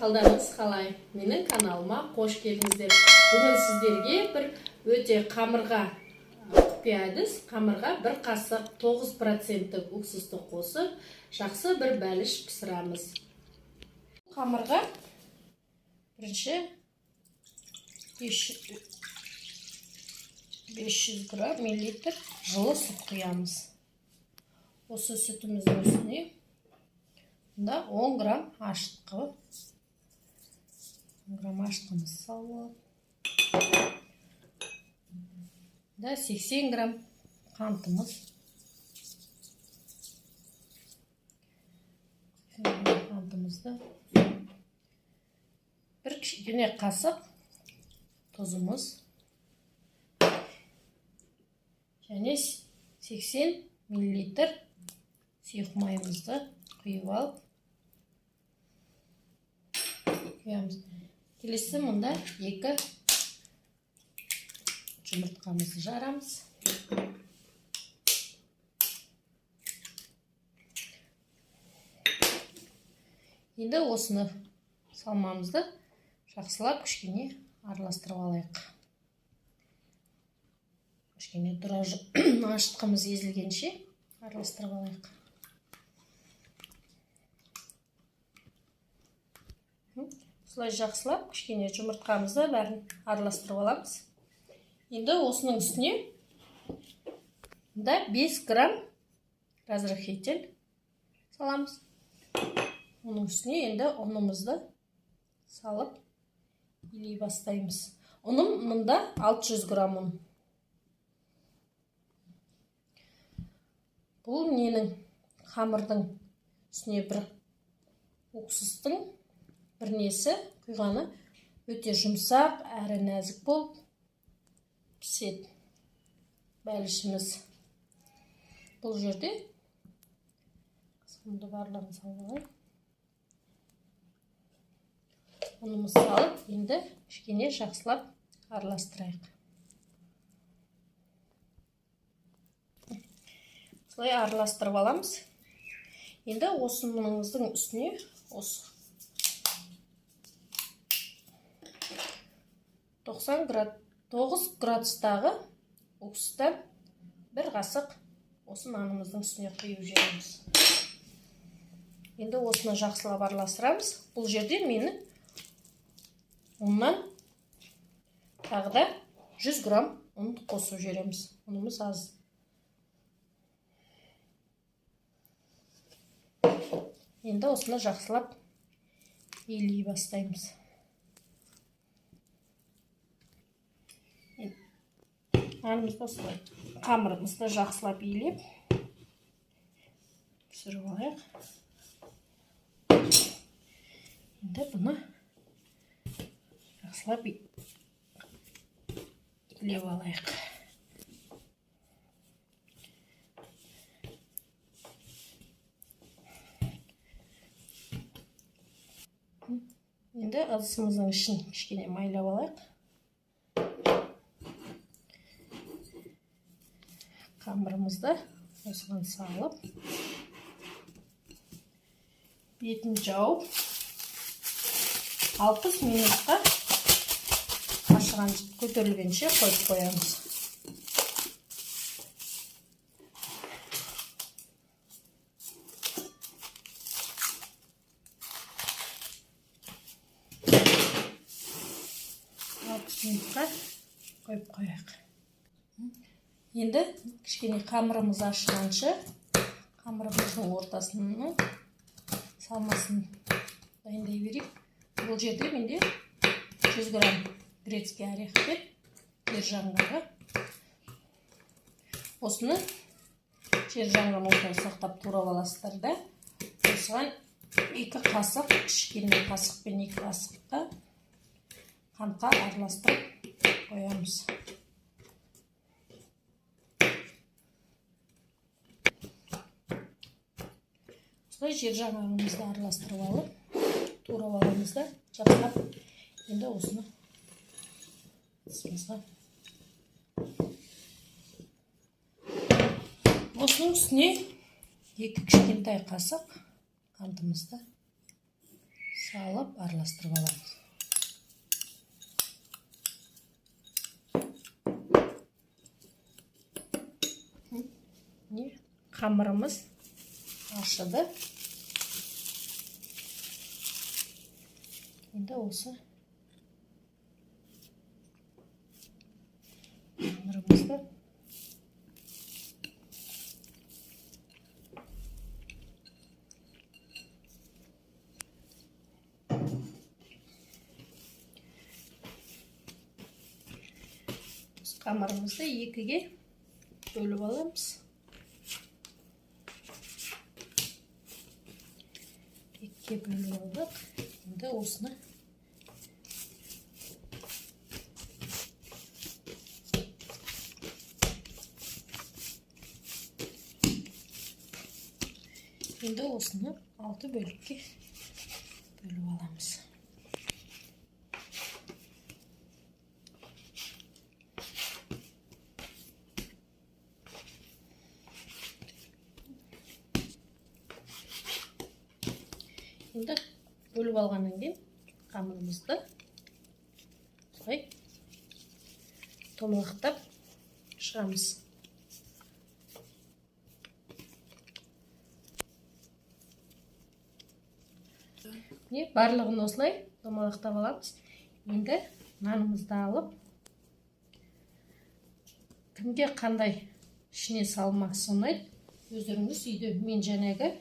Қалдарыңыз қалай? Менің каналыма қош келдіңіздер. Бүгін сіздерге бір өте қамырға құпия әдіс, қамырға бір қасық 9% уксусты қосып, жақсы бір бәліш пісірамыз. Қамырға бірінші 500 мл жылы сүт құямыз. Осы сүтіміздің үстіне 10 грамм ашытқы. 10 грамм ашытқымыз салып. 80 грамм қантымыз. Қантымызды. Бір кішкене қасық тұзымыз. Және 80 мл сұйық майымызды құйып алып құямыз. Келесі мұнда 2 жұмыртқамызды жарамыз. Енді осыны салмамызды жақсылап кішкене араластырып алайық. Кішкене ашытқымыз езілгенше араластырып алайық. Осылай жақсылап кішкене жұмыртқамызды бәрін араластырып аламыз. Енді осының үстіне 5 грамм разрыхитель саламыз. Оның үстіне енді ұнымызды салып илей бастаймыз. Ұным мұнда 600 грамм ұн. Бұл ненің қамырдың үстіне бір уксустың бір несі құйғаны өте жұмсақ әрі нәзік болып піседі бәлішіміз. Бұл жерде қысқымды барлығын салып, ұнымыз салып, енді кішкене жақсылап араластырайық. Солай араластырып аламыз. Енді осыныңыздың үстіне 9 градустағы уксустан бір қасық осы нанымыздың үстіне құйып жібереміз. Енді осыны жақсылап араластырамыз. Бұл жерде менің ұннан тағы да 100 грамм ұн қосып жібереміз. Ұнымыз аз. Енді осыны жақсылап илей бастаймыз. Қамырымызды жақсылап илеп пісіріп алайық. Енді бұны жақсылап илеп алайық. Енді ыдысымыздың ішін кішкене майлап алайық. Қамырымызды осыған салып, бетін жауып, 60 минутқа ашыған көтерілгенше қойып қоямыз. Минутқа қойып қояйық. Енді кішкене қамырымыз ашығанша қамырымыздың ортасының салмасын дайындай берейік. Бұл жерде менде 100 грамм грецкий орех пен жер жаңғағы. Осыны жер жаңғағын ортада сақтап турап аласыздар да. Осыған 2 қасық, кішкене қасық пен 2 қасыққа қантқа араластырып қоямыз. Жер жаңғағымызды араластырып алып, турап аламыз да, жақсылап. Енді осыны ыдысымызға. Осының үстіне 2 кішкентай қасық қантымызды салып араластырып аламыз. Қамырымыз ашыды. Енді осы қамырымызды екіге бөліп аламыз. Екіге бөліп алдық. Енді осыны алты бөлікке бөліп аламыз. Енді бөліп алғаннан кейін қамырымызды томалақтап шығамыз. Барлығын осылай томалақтап аламыз. Енді нанымызды алып, кімге қандай ішіне салмақ сонайды, өздеріңіз үйде. Мен жәнегі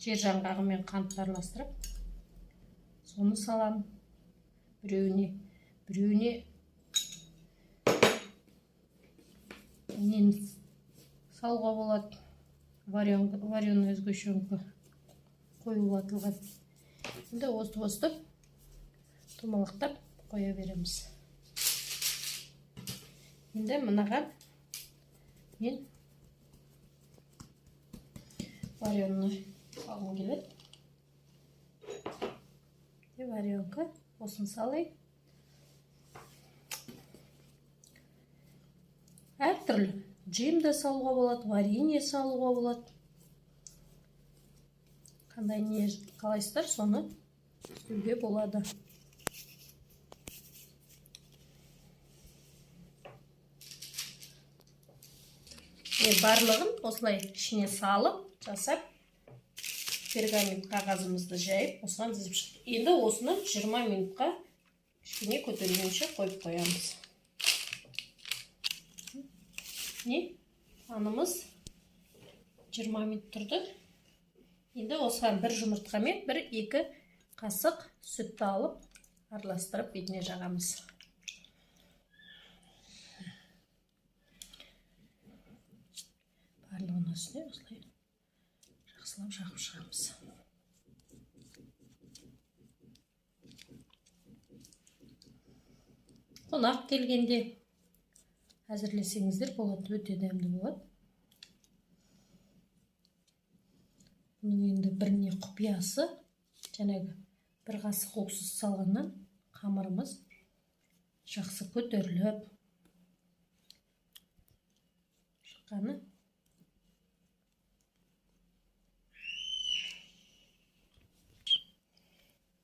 жер жаңғағымен қантты араластырып, соны салам. Біреуіне салуға болады. Вареный өзгешеңкі қойылатылған. Енді осты-осты томалақтап қоя береміз. Енді мынаған мен вареный салғым келеді. Варенка осын салайын. Әртүрлі джем де салуға болады, варенье салуға болады. Қандай не қалайсыздар, соны істеуге болады. Барлығын осылай ішіне салып, жасап, пергамент қағазымызды жайып, осыған дізіп шықты. Енді осыны 20 минутқа кішкене көтерілгенше қойып қоямыз. Нанымыз 20 минут тұрды. Енді осыған бір жұмыртқамен 1-2 қасық сүтті алып, араластырып бетіне жағамыз. Барлығын үстіне осылай жақсылап жағып шығамыз. Қонақ келгенде әзірлесеңіздер болады, өте дәмді болады. Бұның енді біріне құпиясы, жәнегі бір қасық уксус салғаннан қамырымыз жақсы көтеріліп шыққаны.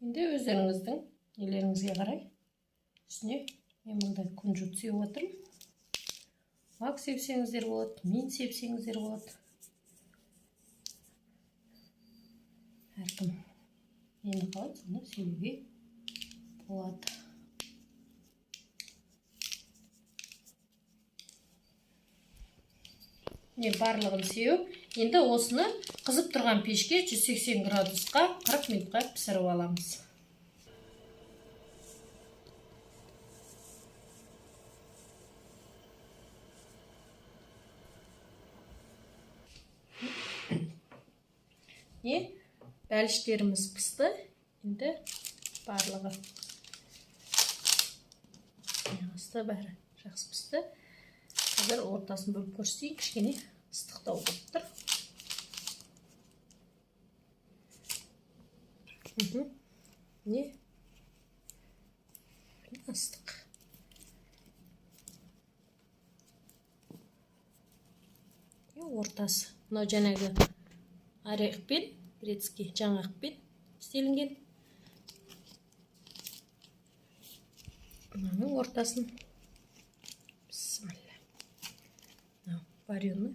Енді өздеріңіздің нелеріңізге қарай үстіне мен мындай күнжіт сеуіп отырмын. Ақ сепсеңіздер болады, мен сепсеңіздер болады. Әркім енді қалай соны сеуге болады. Барлығын сеуіп, енді осыны қызып тұрған пешке 180 градусқа 40 минутқа пісіріп аламыз. Бәліштеріміз пісті. Енді барлығы асты бәрі жақсы пісті. Қазір ортасын бөліп көрсетейін, кішкене ыстықтау болып тұр. Ыстық. Ортасы. Мынау жаңағы орехпен, грецкий жаңғақпен істелінген. Мынаның ортасын. Бисмилля. Вареный.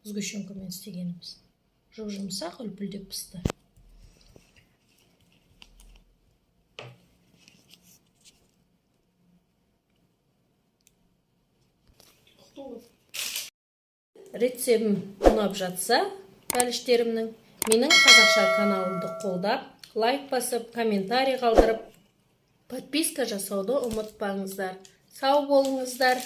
Сгущенкамен істегеніміз. Жұмсақ үлпілдеп пісті. Рецебім ұнап жатса, пәліштерімнің, менің қазақша каналымды қолдап, лайк басып, комментарий қалдырып, подписка жасауды ұмытпаңыздар. Сау болыңыздар.